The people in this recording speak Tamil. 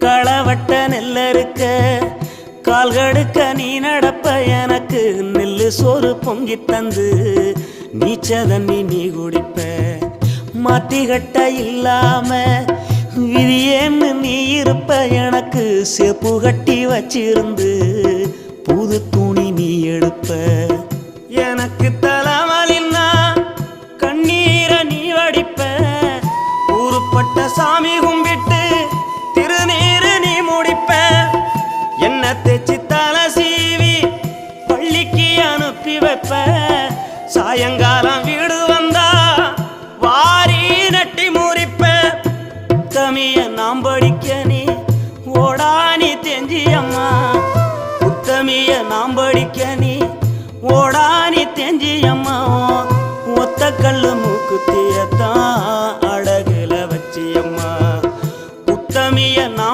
களவட்ட நெல்லறுக்க கால்கடுக்க நீ நடப்ப எனக்கு நெல்லு சோறு பொங்கி தந்து நீச்ச தண்ணி நீ குடிப்ப மாத்திகட்ட இல்லாம விதியேன்னு நீ இருப்ப எனக்கு செப்பு கட்டி வச்சிருந்து புது துணி நீ எடுப்ப எனக்கு தலைவலின்னா கண்ணீரை நீ வடிப்ப ஊருப்பட்ட சாமி கும்பிட்டு திருநீரு நீ முடிப்ப என்ன தேச்சி தலை சீவி பள்ளிக்கு அனுப்பி வைப்ப சாயங்காலம் வீடு வந்தா வாரி நட்டி முறிப்ப உத்தமிய நாம் படிக்க நீ ஓடானி தெஞ்சி அம்மா உத்தமிய நாம் படிக்க நீ ஓடானி தெஞ்சி அம்மா ஒத்த கல்லு மூக்குத்தியத்தான் அழகுல வச்சி அம்மா உத்தமிய நாம்